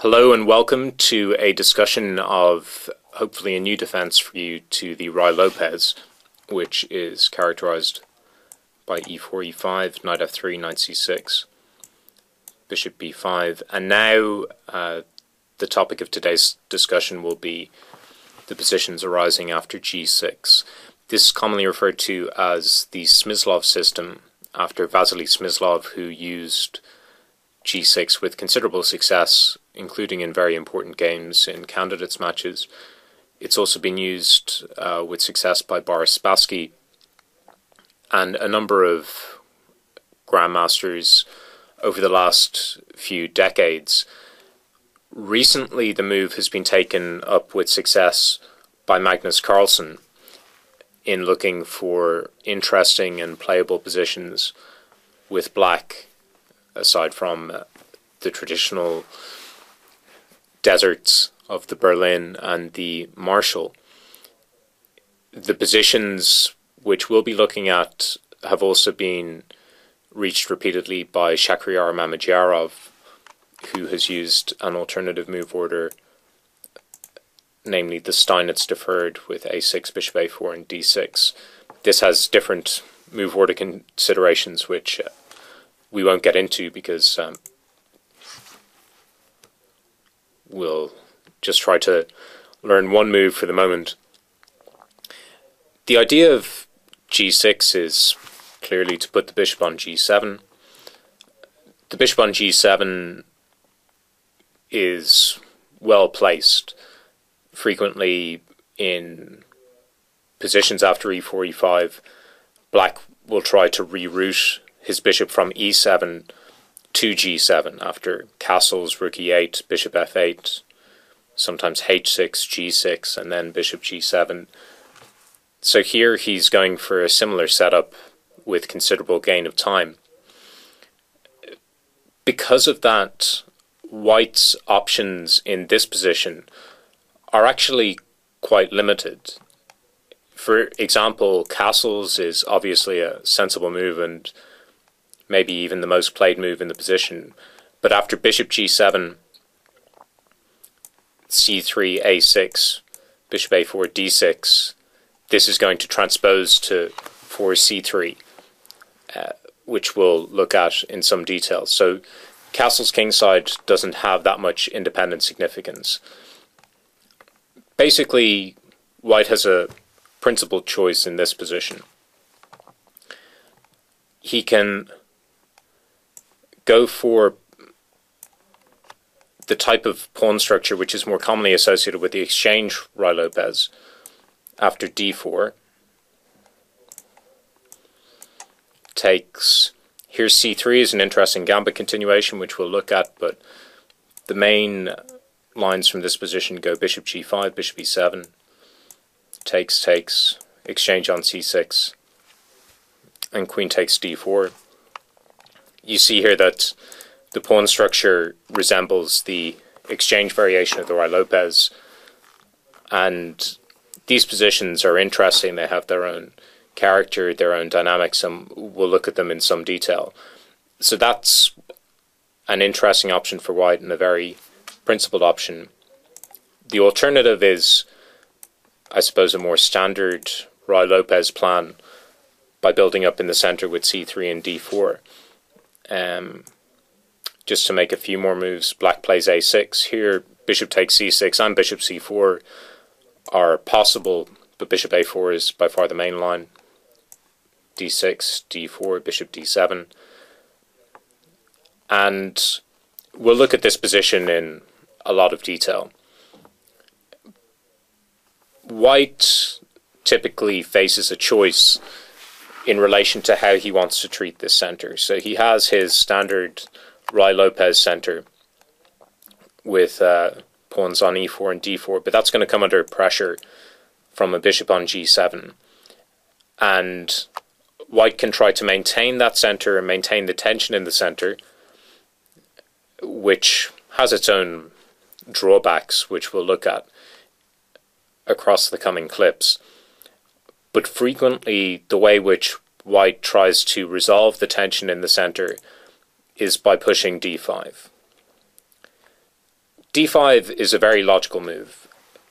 Hello and welcome to a discussion of hopefully a new defense for you to the Ruy Lopez, which is characterized by e4, e5, knight f3, knight c6, bishop b5, and now the topic of today's discussion will be the positions arising after g6. This is commonly referred to as the Smyslov system, after Vasily Smyslov, who used g6 with considerable success, including in very important games in candidates matches. It's also been used with success by Boris Spassky and a number of grandmasters over the last few decades. Recently, the move has been taken up with success by Magnus Carlsen in looking for interesting and playable positions with black, aside from the traditional deserts of the Berlin and the Marshall. The positions which we'll be looking at have also been reached repeatedly by Shakhriyar Mamedyarov, who has used an alternative move order, namely the Steinitz deferred with a6, bishop a4, and d6. This has different move order considerations which we won't get into because we'll just try to learn one move for the moment. The idea of g6 is clearly to put the bishop on g7. The bishop on g7 is well placed. Frequently in positions after e4, e5, black will try to reroute his bishop from e7 to g7 after castles, rook e8, bishop f8, sometimes h6, g6, and then bishop g7. So here he's going for a similar setup with considerable gain of time. Because of that, white's options in this position are actually quite limited. For example, castles is obviously a sensible move and maybe even the most played move in the position. But after bishop g7, c3, a6, bishop a4, d6, this is going to transpose to 4c3, which we'll look at in some detail. So castle's kingside doesn't have that much independent significance. Basically, white has a principal choice in this position. He can go for the type of pawn structure which is more commonly associated with the exchange Ruy Lopez after d4. Takes. Here's c3 is an interesting gambit continuation which we'll look at, but the main lines from this position go bishop g5, bishop e7, takes, takes, exchange on c6, and queen takes d4. You see here that the pawn structure resembles the exchange variation of the Ruy Lopez, and these positions are interesting. They have their own character, their own dynamics, and we'll look at them in some detail. So that's an interesting option for white and a very principled option. The alternative is, I suppose, a more standard Ruy Lopez plan by building up in the center with c3 and d4. Just to make a few more moves, black plays a6. Here, bishop takes c6 and bishop c4 are possible, but bishop a4 is by far the main line. d6, d4, bishop d7. And we'll look at this position in a lot of detail. White typically faces a choice in relation to how he wants to treat this center. So he has his standard Ruy Lopez center with pawns on e4 and d4, but that's going to come under pressure from a bishop on g7. And white can try to maintain that center and maintain the tension in the center, which has its own drawbacks, which we'll look at across the coming clips. But frequently, the way which white tries to resolve the tension in the center is by pushing d5. d5 is a very logical move.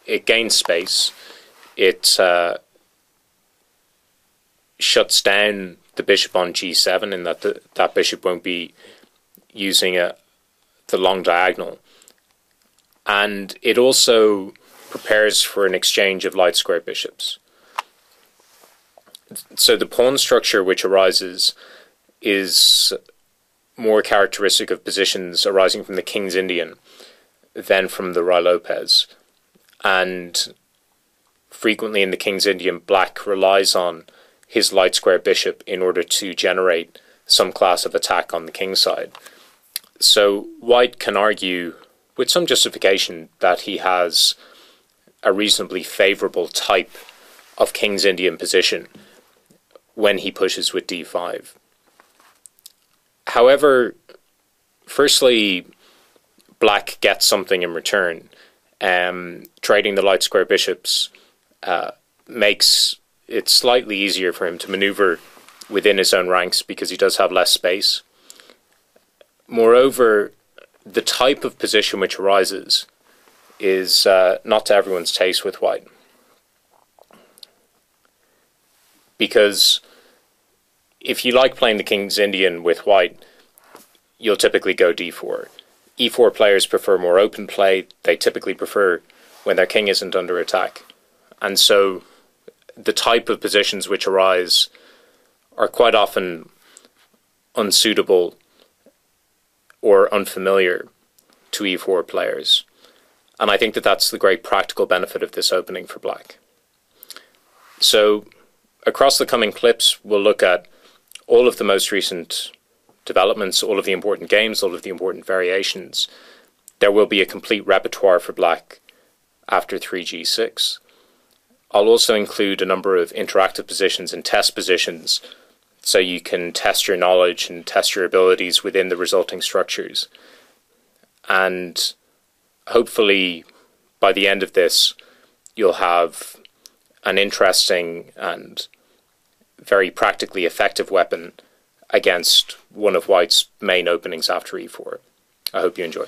It gains space. It shuts down the bishop on g7 in that that bishop won't be using the long diagonal. And it also prepares for an exchange of light square bishops. So the pawn structure which arises is more characteristic of positions arising from the King's Indian than from the Ruy Lopez. And frequently in the King's Indian, black relies on his light square bishop in order to generate some class of attack on the king's side. So white can argue with some justification that he has a reasonably favourable type of King's Indian position when he pushes with d5. However, firstly, black gets something in return. Trading the light square bishops makes it slightly easier for him to maneuver within his own ranks because he does have less space. Moreover, the type of position which arises is not to everyone's taste with white. Because if you like playing the King's Indian with white, you'll typically go d4. e4 players prefer more open play. They typically prefer when their king isn't under attack. And so the type of positions which arise are quite often unsuitable or unfamiliar to e4 players. And I think that that's the great practical benefit of this opening for black. So across the coming clips, we'll look at all of the most recent developments, all of the important games, all of the important variations. There will be a complete repertoire for black after 3g6. I'll also include a number of interactive positions and test positions so you can test your knowledge and test your abilities within the resulting structures. And hopefully by the end of this, you'll have an interesting and very practically effective weapon against one of white's main openings after e4. I hope you enjoy.